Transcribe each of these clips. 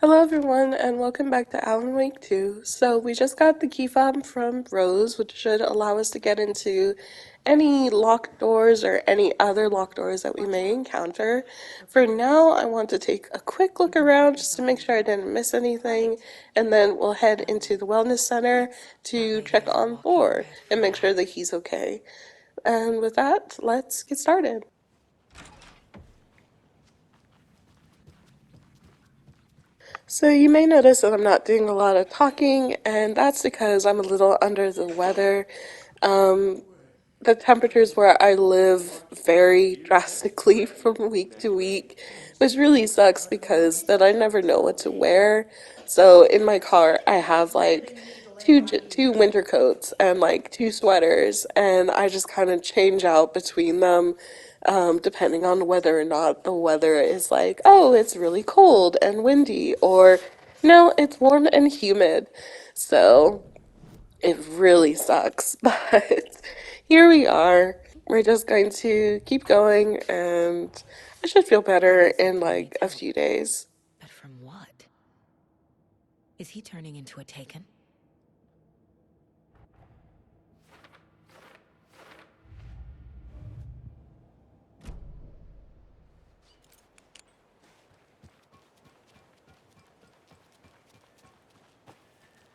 Hello everyone and welcome back to Alan Wake 2. So we just got the key fob from Rose, which should allow us to get into any locked doors or any other locked doors that we may encounter. For now, I want to take a quick look around just to make sure I didn't miss anything, and then we'll head into the wellness center to check on Thor and make sure that he's okay. And with that, let's get started. So you may notice that I'm not doing a lot of talking, and that's because I'm a little under the weather. Um, the temperatures where I live vary drastically from week to week, which really sucks because then I never know what to wear. So in my car, I have like two winter coats and like two sweaters, and I just kind of change out between them, depending on whether or not the weather is like, oh, it's really cold and windy, or no, it's warm and humid. So it really sucks, but here we are. We're just going to keep going, and I should feel better in like a few days. But from what? Is he turning into a Taken?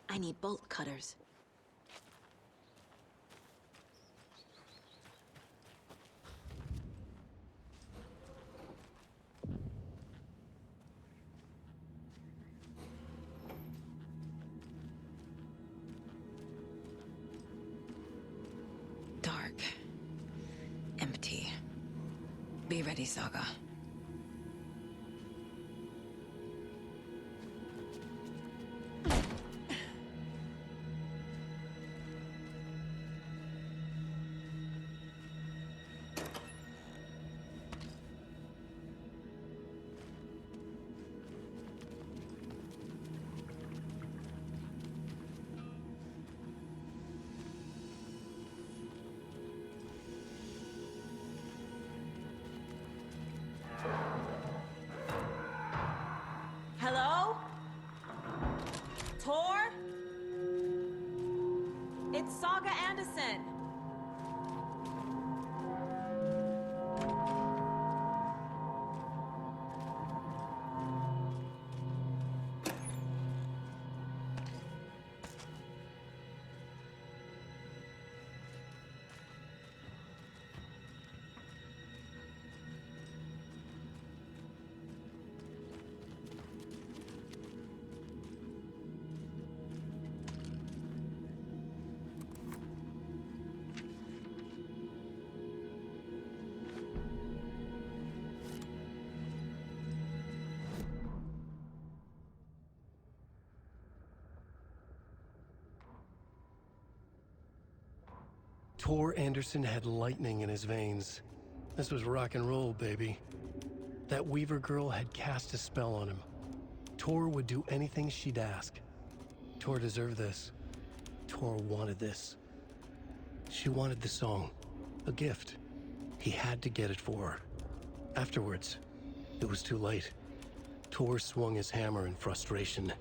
I need bolt cutters. Dark. Empty. Be ready, Saga. Hello? Tor? It's Saga Anderson. Tor Anderson had lightning in his veins. This was rock and roll, baby. That Weaver girl had cast a spell on him. Tor would do anything she'd ask. Tor deserved this. Tor wanted this. She wanted the song, a gift. He had to get it for her. Afterwards, it was too late. Tor swung his hammer in frustration.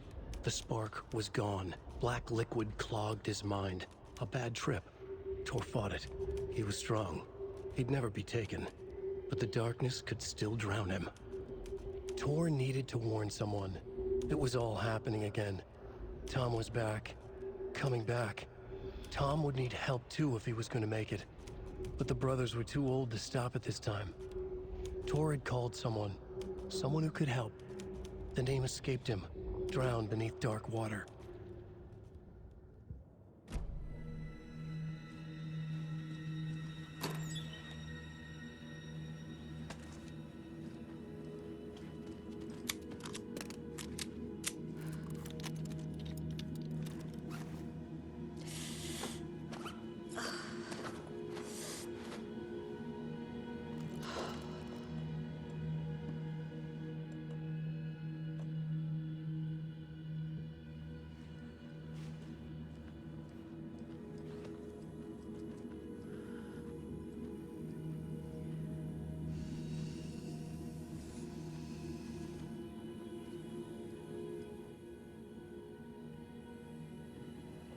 The spark was gone. Black liquid clogged his mind. A bad trip. Tor fought it. He was strong. He'd never be taken. But the darkness could still drown him. Tor needed to warn someone. It was all happening again. Tom was back. Coming back. Tom would need help too if he was going to make it. But the brothers were too old to stop it this time. Tor had called someone. Someone who could help. The name escaped him. Drowned beneath dark water.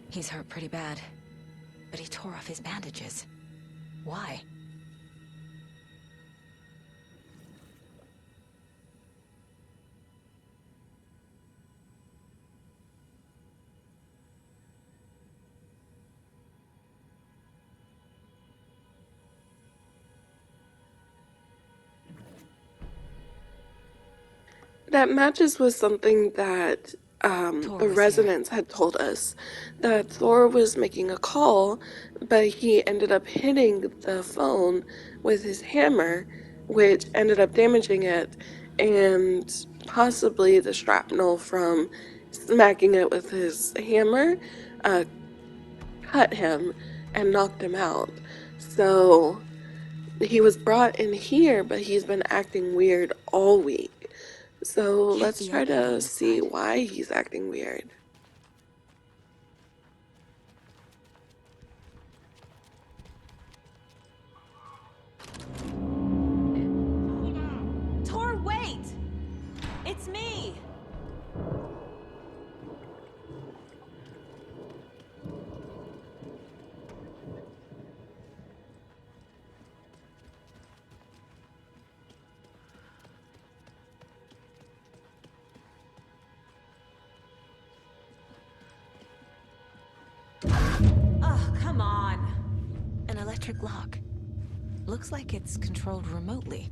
He's hurt pretty bad, but he tore off his bandages. Why? That matches with something that Tor the was here. residents had told us, that Thor was making a call, but he ended up hitting the phone with his hammer, which ended up damaging it, and possibly the shrapnel from smacking it with his hammer uh, cut him and knocked him out. So he was brought in here, but he's been acting weird all week. So Check let's the try opening to on the see side. why he's acting weird. Tor, wait! It's me! Oh, come on! An electric lock. Looks like it's controlled remotely.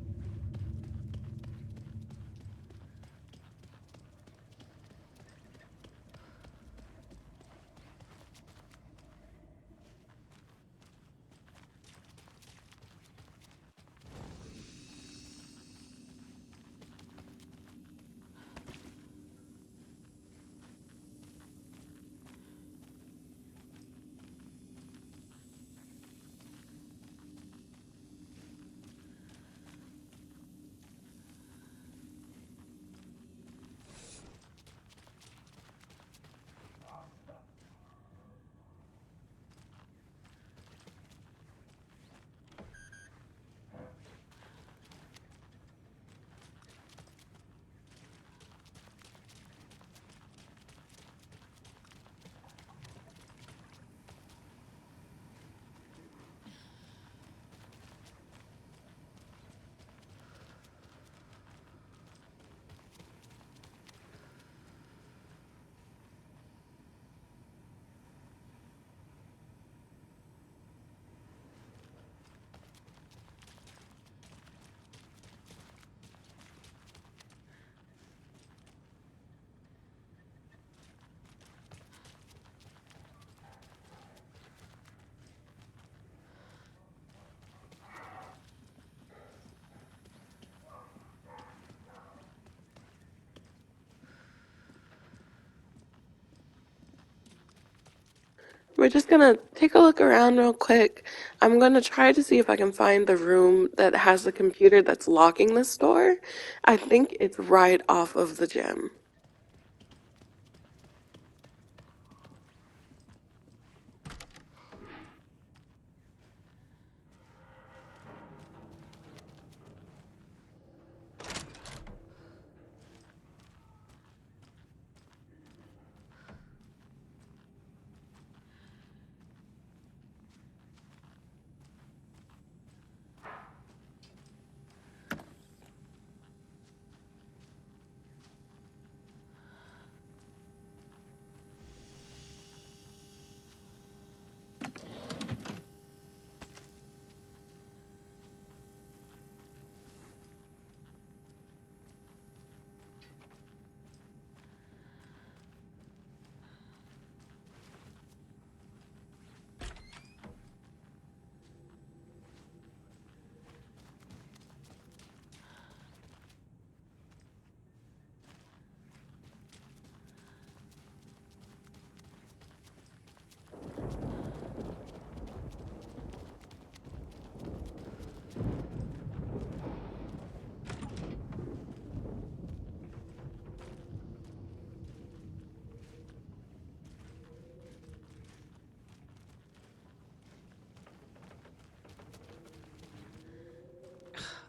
We're just gonna take a look around real quick. I'm gonna try to see if I can find the room that has the computer that's locking this door. I think it's right off of the gym.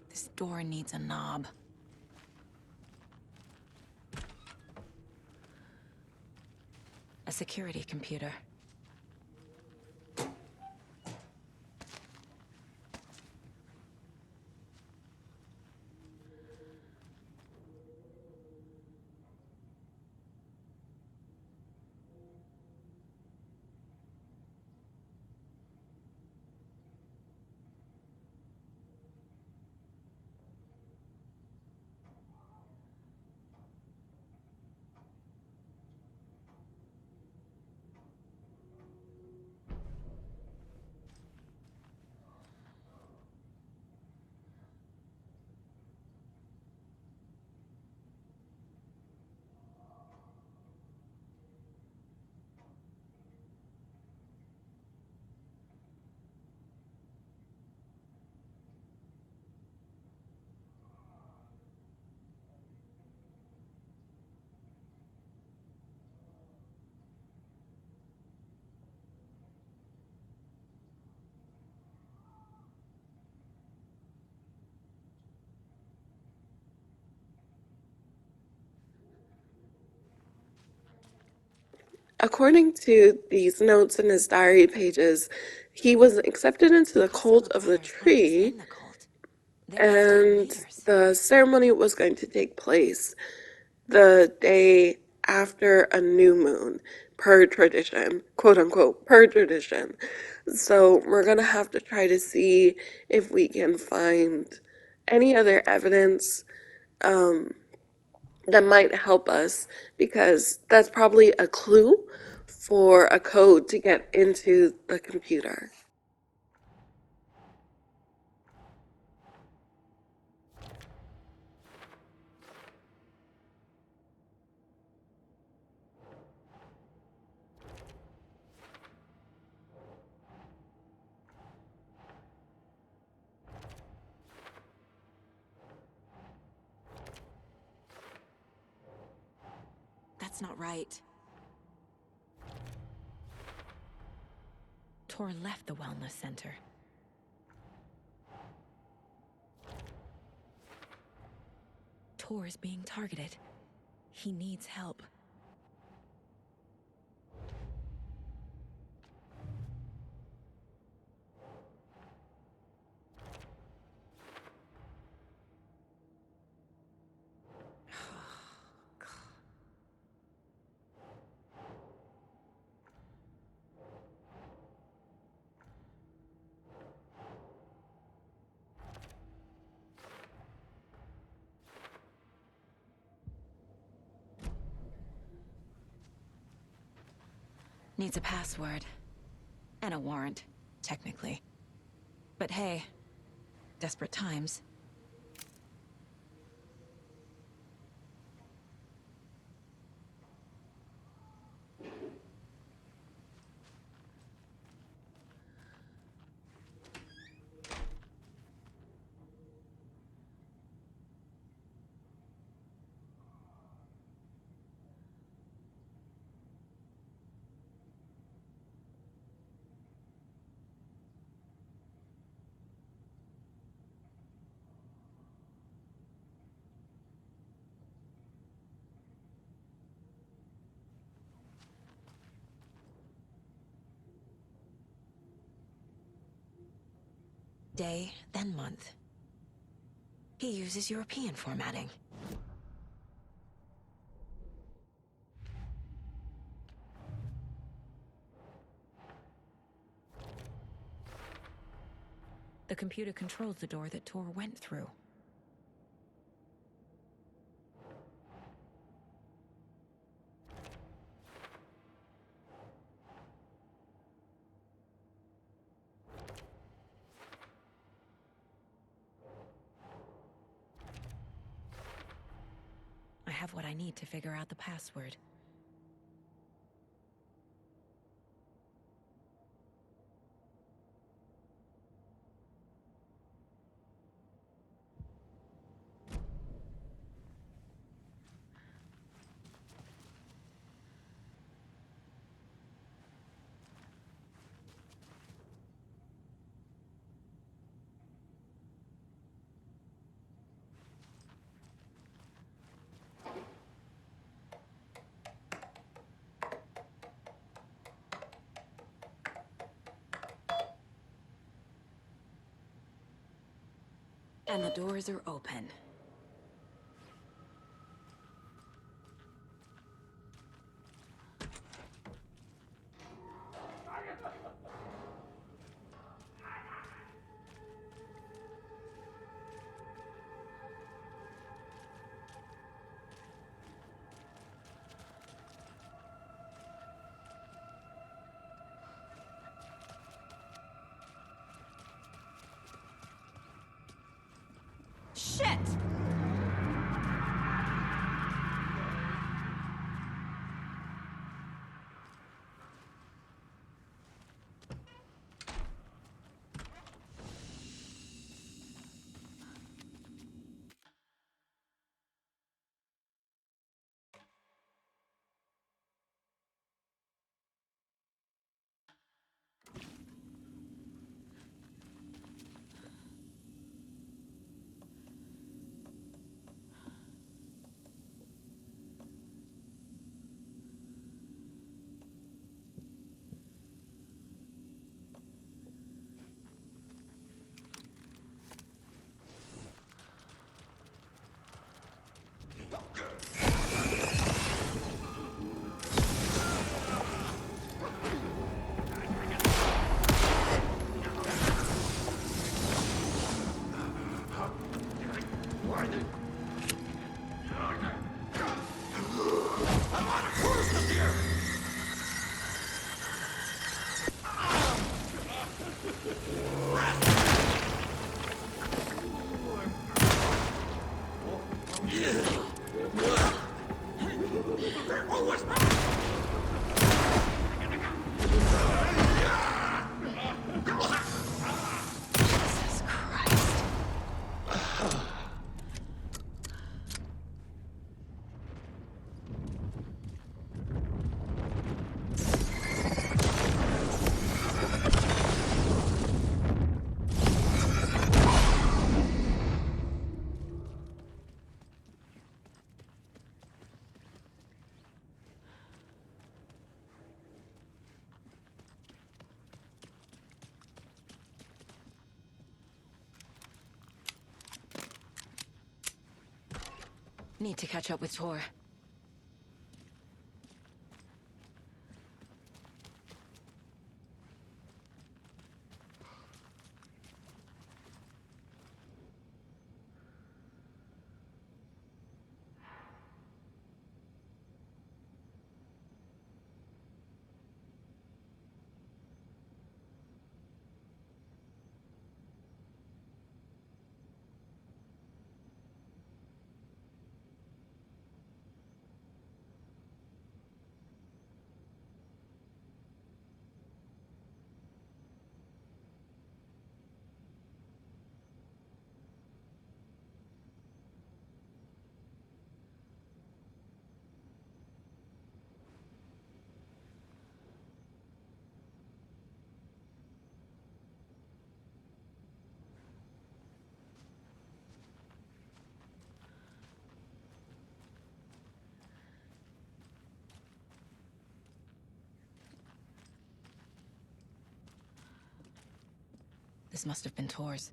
This door needs a knob. A security computer. according to these notes in his diary pages, he was accepted into the cult Possible of the players weren't just tree, in the cult. They were the top and leaders. the ceremony was going to take place the day after a new moon, per tradition, quote unquote, per tradition. So we're gonna have to try to see if we can find any other evidence that might help us, because that's probably a clue for a code to get into the computer. That's not right. Tor left the wellness center. Tor is being targeted. He needs help. Needs a password. And a warrant, technically. But hey, desperate times. Day, then month. He uses European formatting. The computer controls the door that Tor went through. I have what I need to figure out the password. And the doors are open. Shit! Need to catch up with Tor. This must have been Tor's.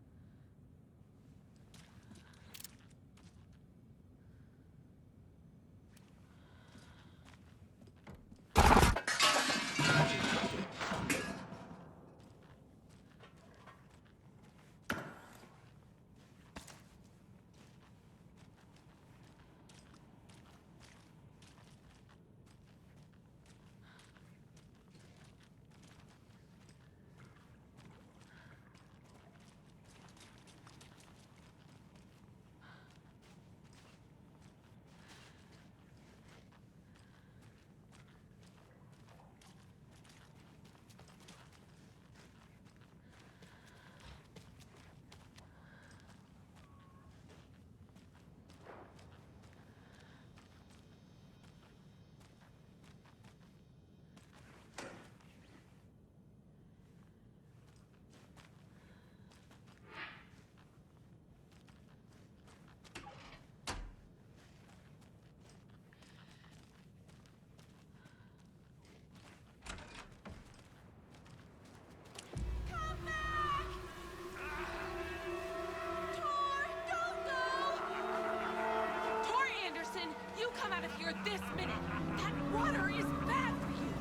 This minute! That water is bad for you!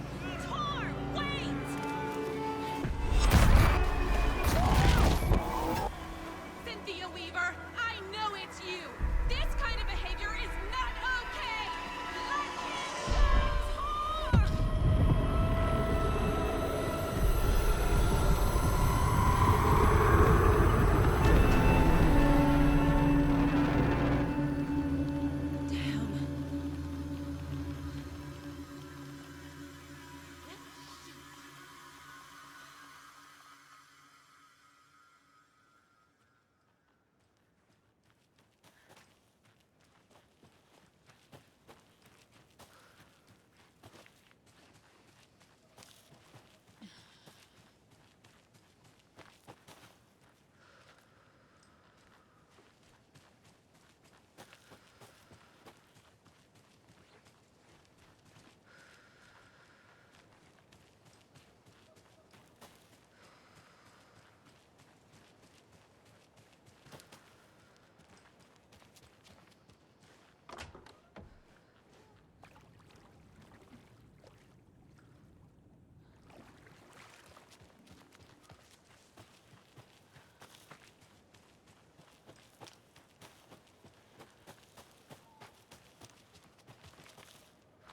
Tor, wait! Cynthia Weaver, I know it's you! This kind of behavior is not okay! Let him go, Tor!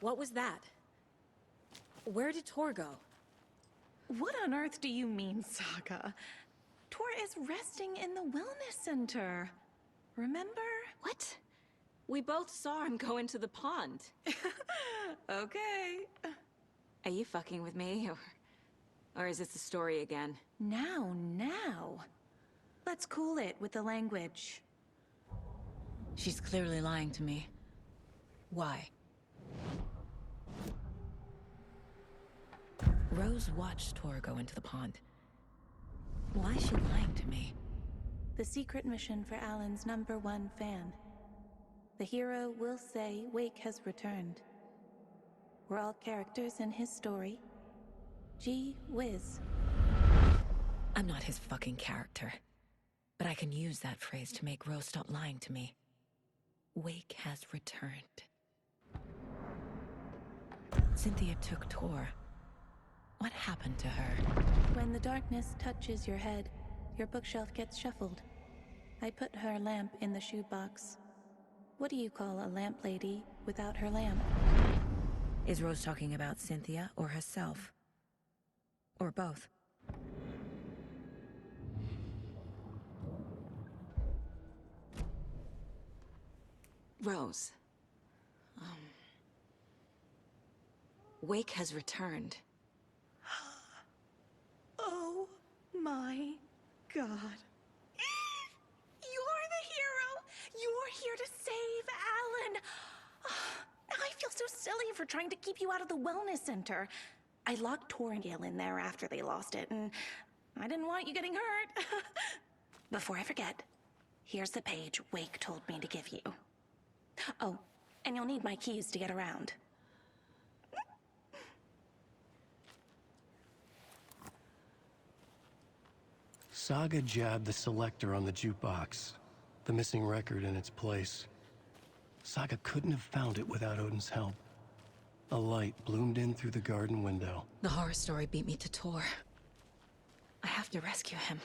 What was that? Where did Tor go? What on earth do you mean, Saga? Tor is resting in the wellness center. Remember? What? We both saw him go into the pond. Okay. Are you fucking with me, or is this the story again? Now. Let's cool it with the language. She's clearly lying to me. Why? Rose watched Tor go into the pond. Why is she lying to me? The secret mission for Alan's #1 fan. The hero will say Wake has returned. We're all characters in his story. Gee whiz. I'm not his fucking character. But I can use that phrase to make Rose stop lying to me. Wake has returned. Cynthia took Tor. What happened to her? When the darkness touches your head, your bookshelf gets shuffled. I put her lamp in the shoebox. What do you call a lamp lady without her lamp? Is Rose talking about Cynthia or herself? Or both? Rose. Wake has returned. Oh my god. You're the hero! You're here to save Alan! I feel so silly for trying to keep you out of the wellness center. I locked Tor and Gale in there after they lost it, and I didn't want you getting hurt. Before I forget, here's the page Wake told me to give you. Oh, and you'll need my keys to get around. Saga jabbed the selector on the jukebox, the missing record in its place. Saga couldn't have found it without Odin's help. A light bloomed in through the garden window. The horror story beat me to Tor. I have to rescue him.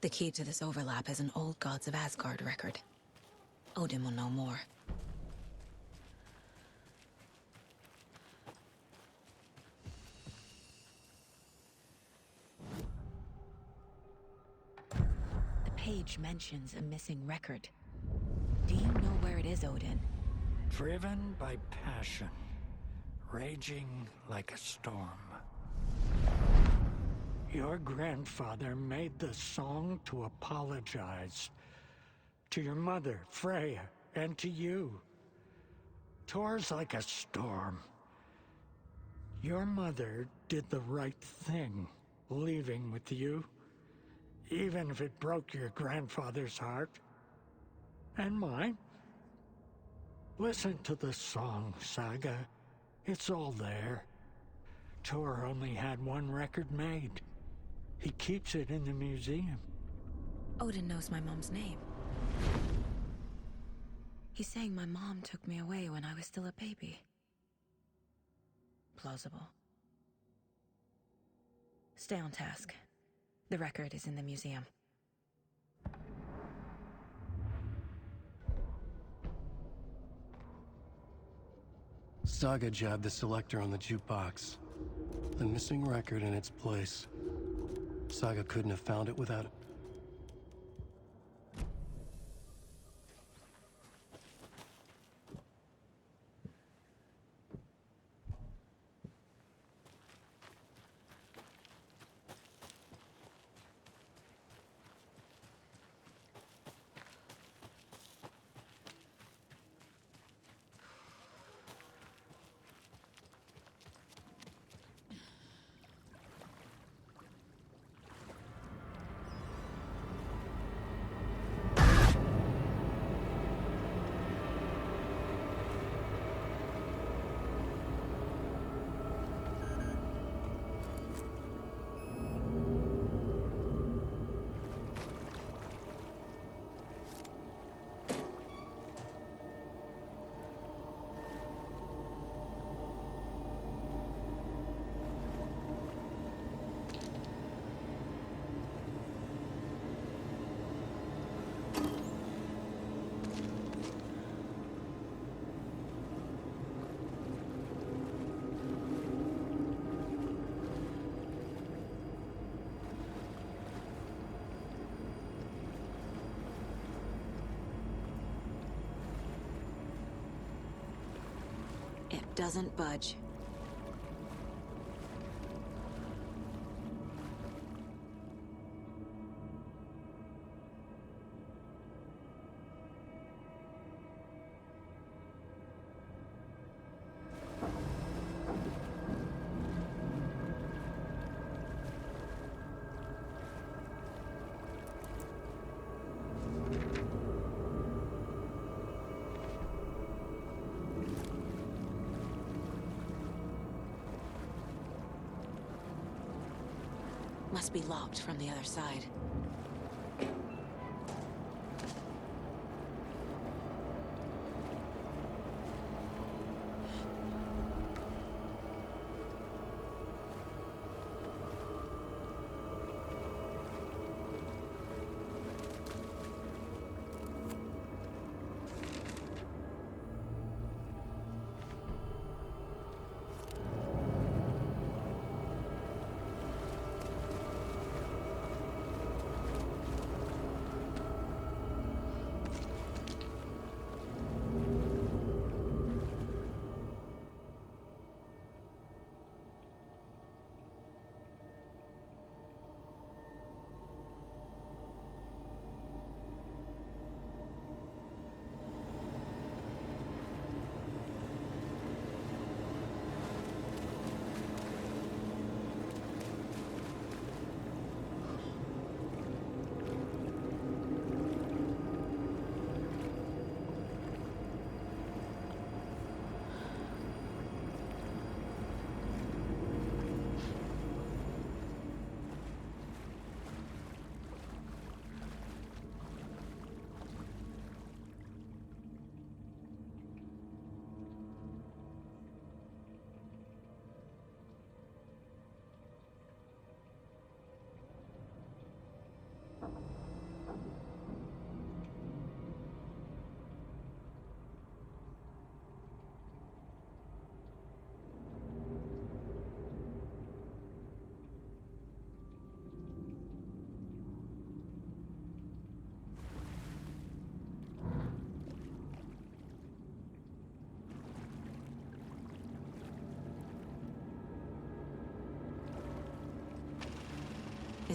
The key to this overlap is an old Gods of Asgard record. Odin will know more. The page mentions a missing record. Do you know where it is, Odin? Driven by passion, raging like a storm. Your grandfather made the song to apologize. To your mother, Freya, and to you. Tor's like a storm. Your mother did the right thing, leaving with you. Even if it broke your grandfather's heart. And mine. Listen to the song, Saga. It's all there. Tor only had one record made. He keeps it in the museum. Odin knows my mom's name. He's saying my mom took me away when I was still a baby. Plausible. Stay on task. The record is in the museum. Saga jabbed the selector on the jukebox, the missing record in its place. Saga couldn't have found it without... It doesn't budge. Must be locked from the other side.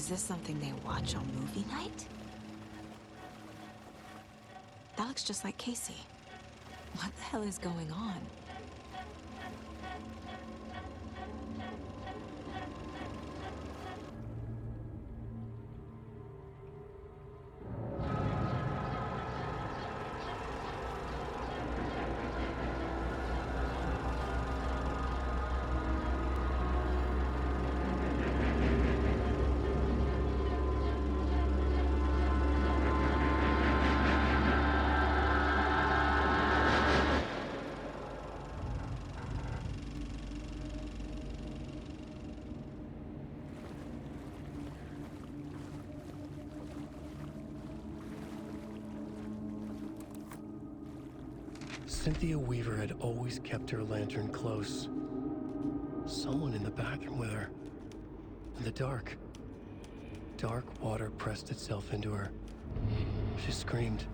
Is this something they watch on movie night? That looks just like Casey. What the hell is going on? Cynthia Weaver had always kept her lantern close. Someone in the bathroom with her. In the dark. Dark water pressed itself into her. She screamed.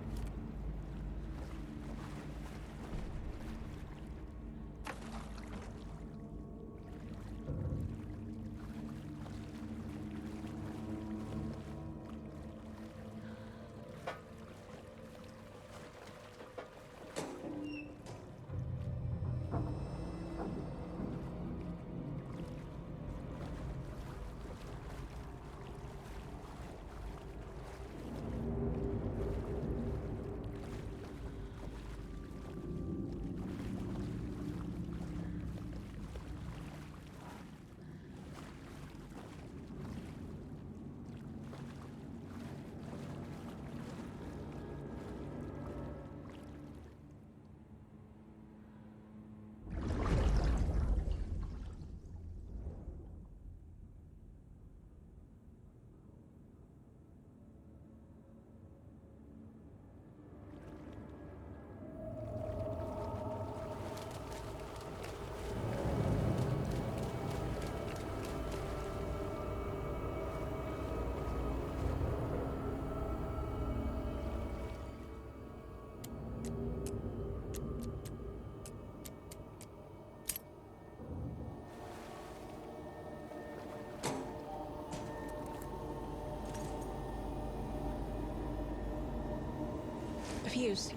A fuse.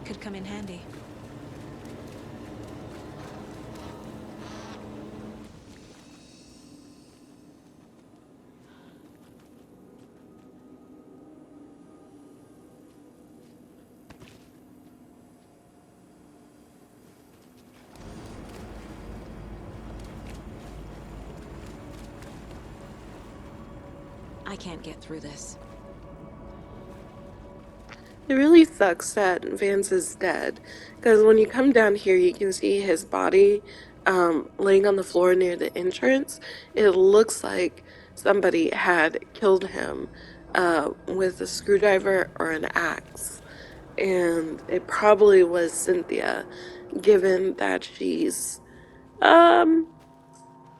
Could come in handy. I can't get through this. It really sucks that Vance is dead, because when you come down here, you can see his body laying on the floor near the entrance. It looks like somebody had killed him with a screwdriver or an axe, and it probably was Cynthia, given that um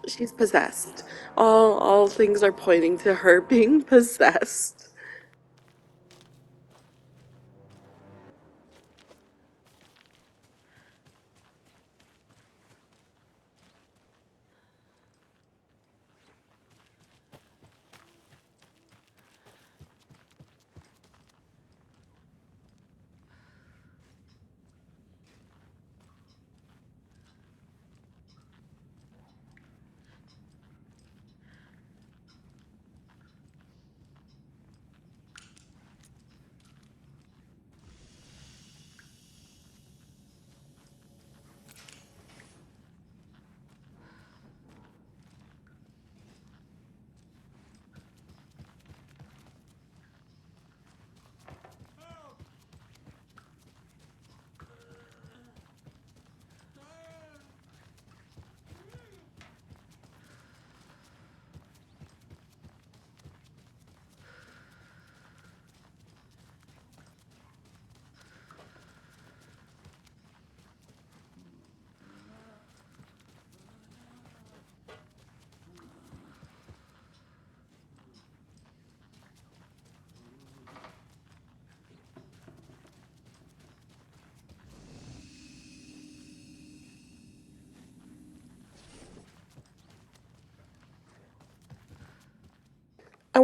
she's possessed. All things are pointing to her being possessed.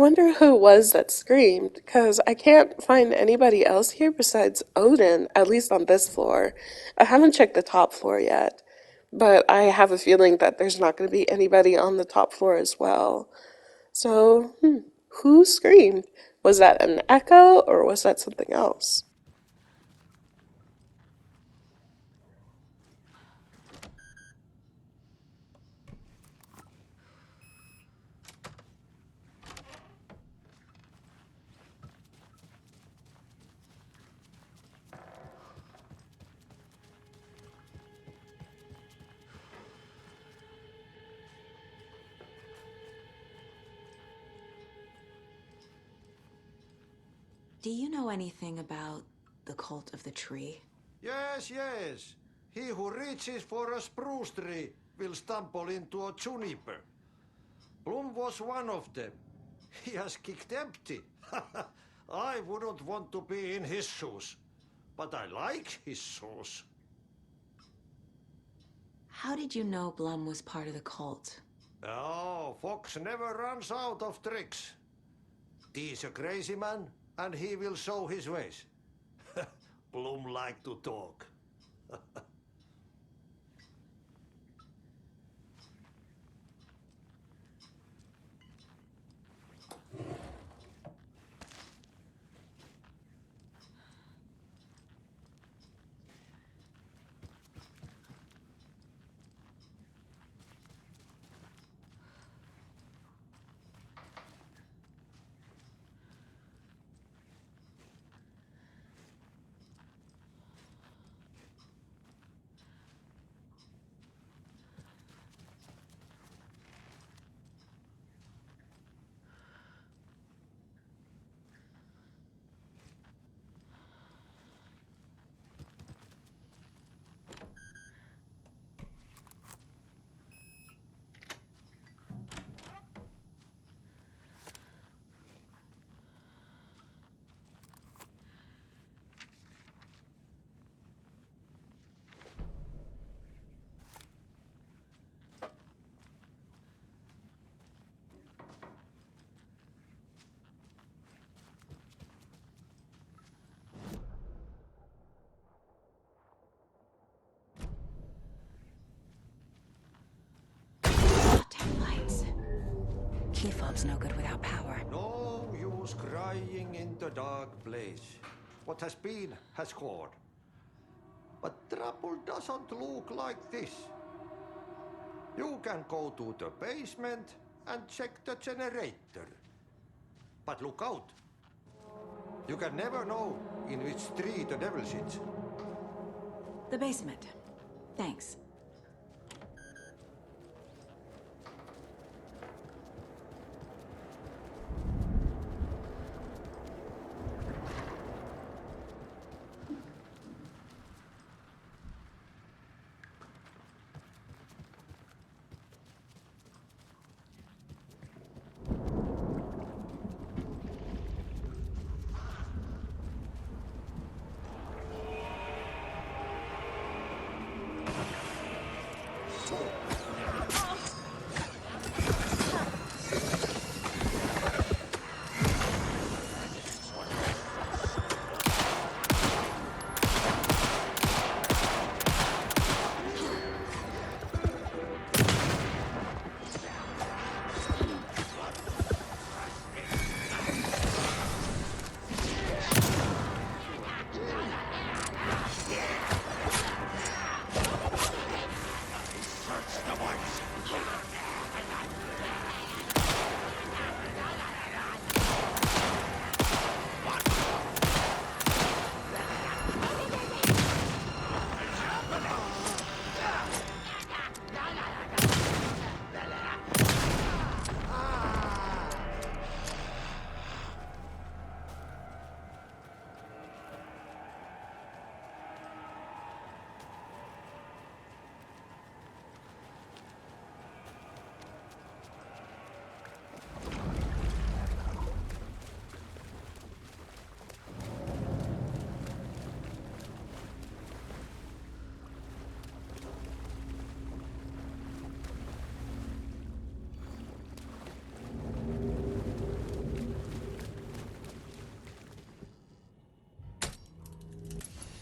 wonder who it was that screamed, because I can't find anybody else here besides Odin, at least on this floor. I haven't checked the top floor yet, but I have a feeling that there's not going to be anybody on the top floor as well. So, who screamed? Was that an echo or was that something else? Do you know anything about the cult of the tree? Yes, yes. He who reaches for a spruce tree will stumble into a juniper. Bloom was one of them. He has kicked empty. I wouldn't want to be in his shoes, but I like his shoes. How did you know Blum was part of the cult? Oh, Fox never runs out of tricks. He's a crazy man, and he will show his ways. Bloom like to talk. Damn lights. Key fob's no good without power. No use crying in the dark place. What has been has gone. But trouble doesn't look like this. You can go to the basement and check the generator. But look out. You can never know in which tree the devil sits. The basement. Thanks.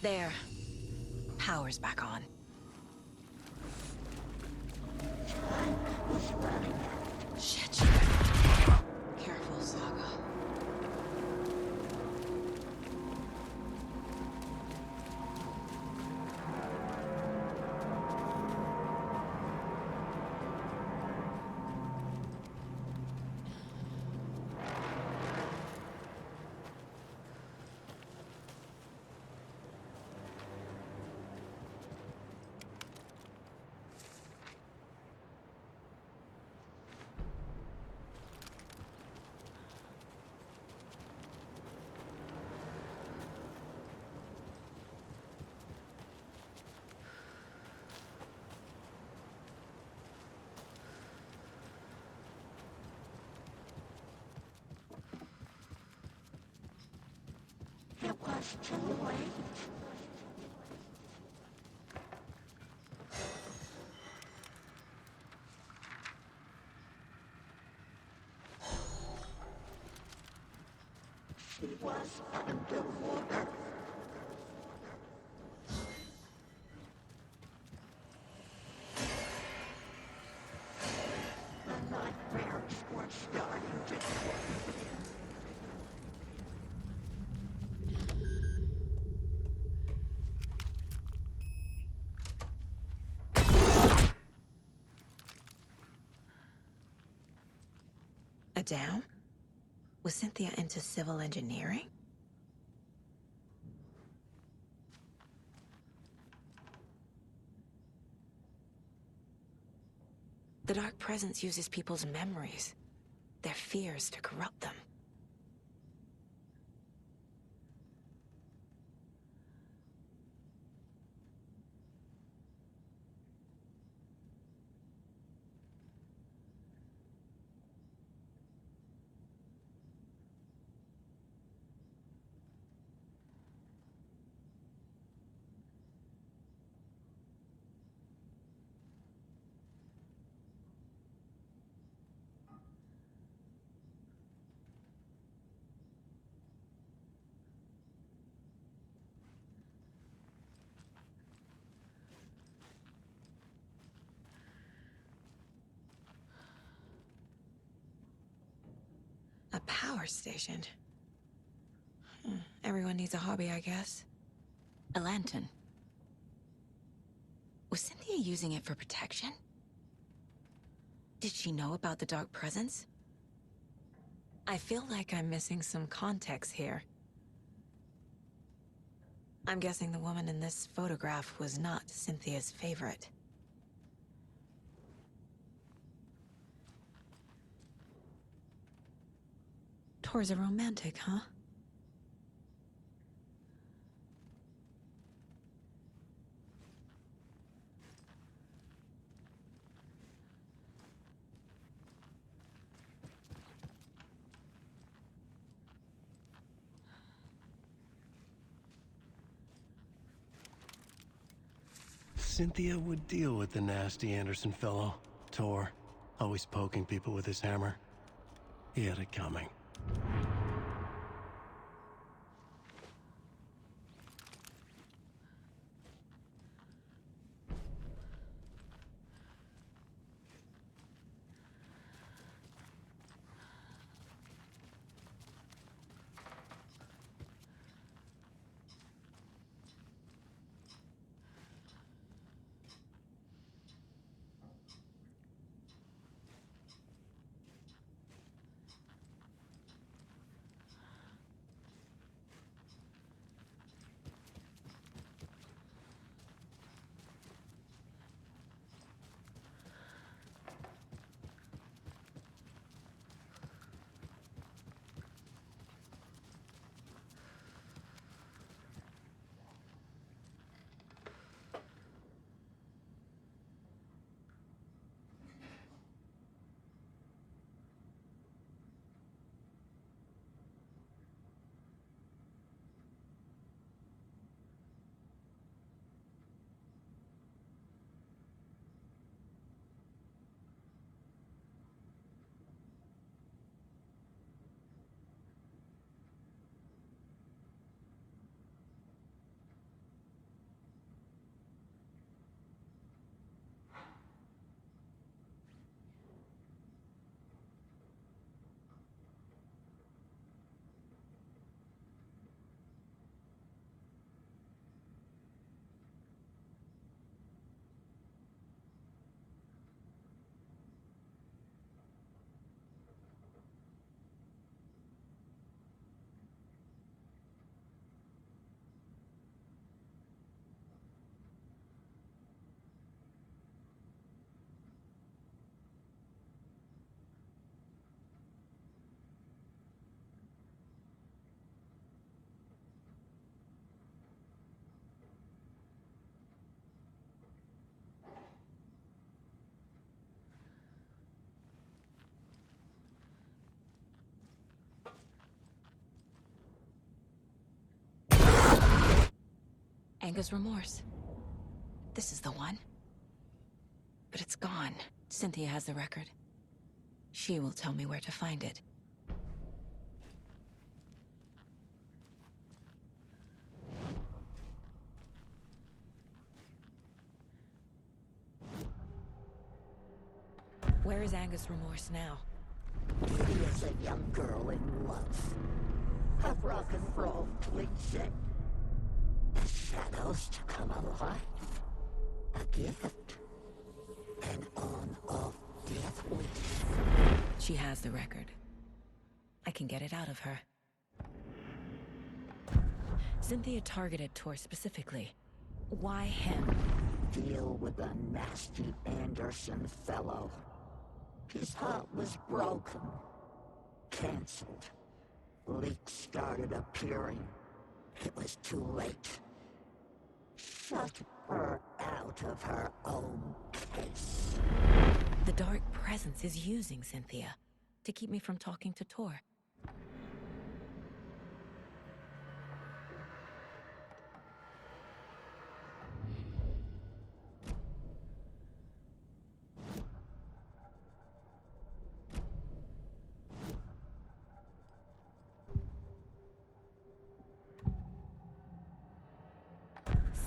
There. Power's back on. Shit. Careful, Saga. It was too late. She was underwater. The nightmares were starting to close in. A dam? Was Cynthia into civil engineering? The Dark Presence uses people's memories, their fears to corrupt them. A power station? Everyone needs a hobby, I guess. A lantern. Was Cynthia using it for protection? Did she know about the Dark Presence? I feel like I'm missing some context here. I'm guessing the woman in this photograph was not Cynthia's favorite. Tor's a romantic, huh? Cynthia would deal with the nasty Anderson fellow, Tor, always poking people with his hammer. He had it coming. Anger's remorse. This is the one. But it's gone. Cynthia has the record. She will tell me where to find it. Where is Anger's remorse now? He is a young girl in love. A rock and roll cliche. The shadows to come alive. A gift. An on-off death wish. She has the record. I can get it out of her. Cynthia targeted Tor specifically. Why him? Deal with the nasty Anderson fellow. His heart was broken. Cancelled. Leaks started appearing. It was too late. Shut her out of her own case. The dark presence is using Cynthia to keep me from talking to Tor.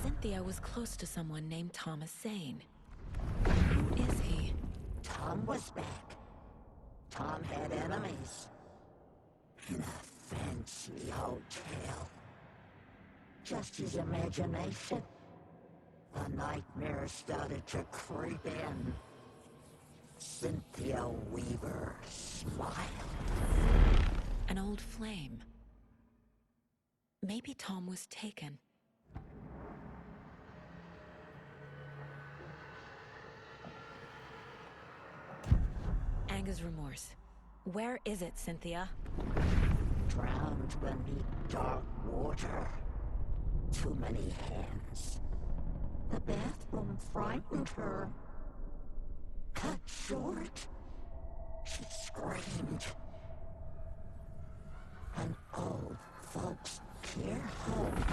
Cynthia was close to someone named Thomas Zane. Who is he? Tom was back. Tom had enemies. In a fancy hotel. Just his imagination. The nightmare started to creep in. Cynthia Weaver smiled. An old flame. Maybe Tom was taken. Anger's remorse. Where is it, Cynthia? Drowned beneath dark water. Too many hands. The bathroom frightened her. Cut short. She screamed. An old folks' care home.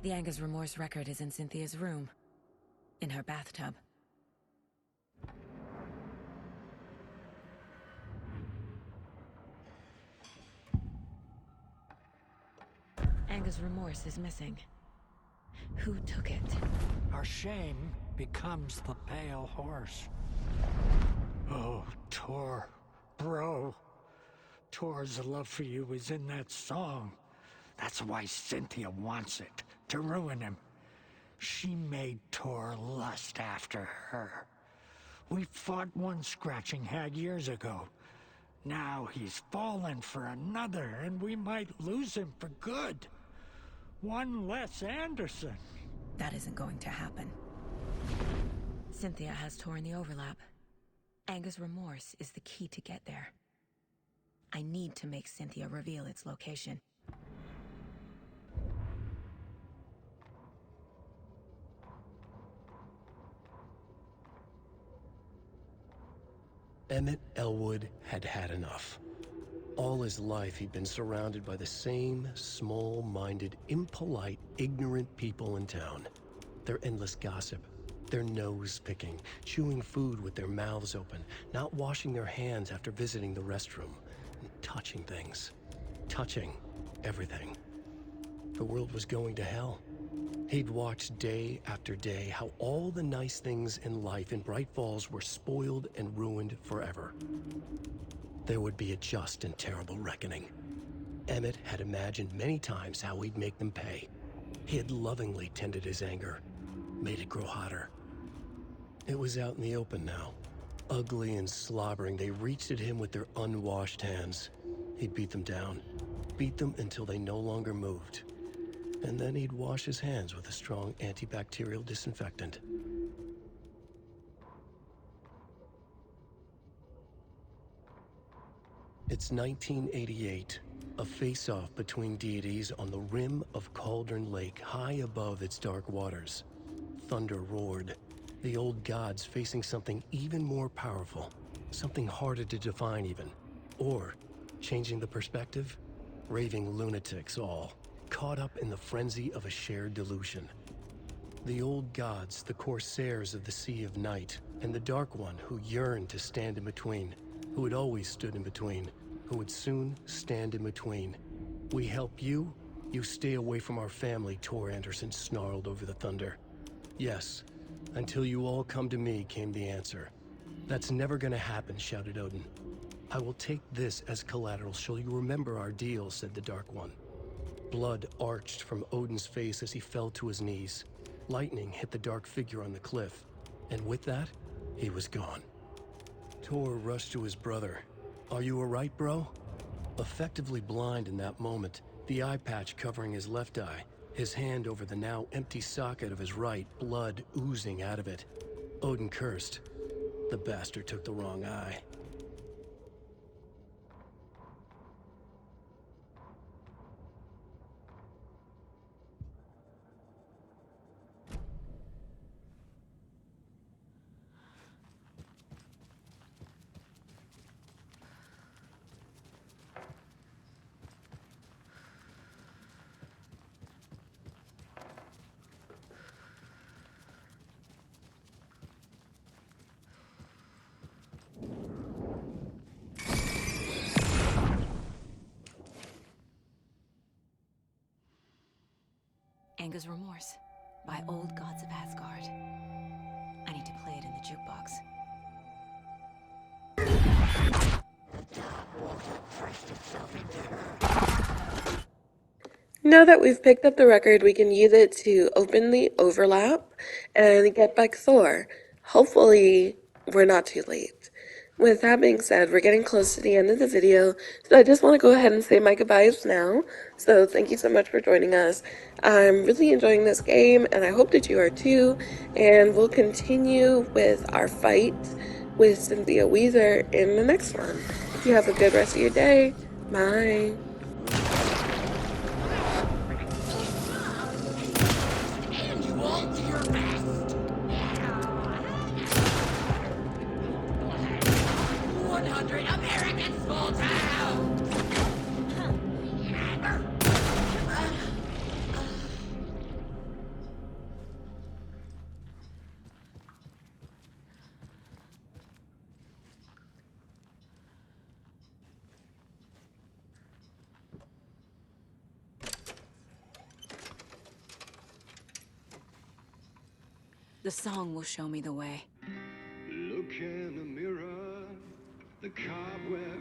The Anger's remorse record is in Cynthia's room. In her bathtub. Anger's remorse is missing. Who took it? Our shame becomes the pale horse. Oh, Tor. Bro. Tor's love for you is in that song. That's why Cynthia wants it, to ruin him. She made Tor lust after her. We fought one scratching hag years ago. Now he's fallen for another, and we might lose him for good. One less Anderson. That isn't going to happen. Cynthia has Tor in the overlap. Anger's remorse is the key to get there. I need to make Cynthia reveal its location. Emmett Elwood had had enough. All his life he'd been surrounded by the same small-minded, impolite, ignorant people in town. Their endless gossip, their nose-picking, chewing food with their mouths open, not washing their hands after visiting the restroom, and touching things. Touching everything. The world was going to hell. He'd watched day after day how all the nice things in life in Bright Falls were spoiled and ruined forever. There would be a just and terrible reckoning. Emmett had imagined many times how he'd make them pay. He had lovingly tended his anger, made it grow hotter. It was out in the open now. Ugly and slobbering, they reached at him with their unwashed hands. He'd beat them down, beat them until they no longer moved. And then he'd wash his hands with a strong antibacterial disinfectant. It's 1988, a face-off between deities on the rim of Cauldron Lake, high above its dark waters. Thunder roared, the old gods facing something even more powerful. Something harder to define even. Or, changing the perspective, raving lunatics all, caught up in the frenzy of a shared delusion. The old gods, the corsairs of the Sea of Night, and the Dark One who yearned to stand in between, who had always stood in between, who would soon stand in between. We help you, you stay away from our family, Tor Anderson snarled over the thunder. Yes, until you all come to me, came the answer. That's never gonna happen, shouted Odin. I will take this as collateral. Shall you remember our deal, said the Dark One. Blood arched from Odin's face as he fell to his knees. Lightning hit the dark figure on the cliff, and with that, he was gone. Tor rushed to his brother. Are you alright, bro? Effectively blind in that moment, the eye patch covering his left eye, his hand over the now empty socket of his right, blood oozing out of it. Odin cursed. The bastard took the wrong eye. Anger's Remorse by Old Gods of Asgard. I need to play it in the jukebox. Now that we've picked up the record, we can use it to open the overlap and get back Thor. Hopefully, we're not too late. With that being said, we're getting close to the end of the video, so I just want to go ahead and say my goodbyes now. So thank you so much for joining us. I'm really enjoying this game, and I hope that you are too, and we'll continue with our fight with Cynthia Weezer in the next one. You have a good rest of your day. Bye. And you all do your best. 100 American small towns. The song will show me the way. Look in the mirror, the cobwebs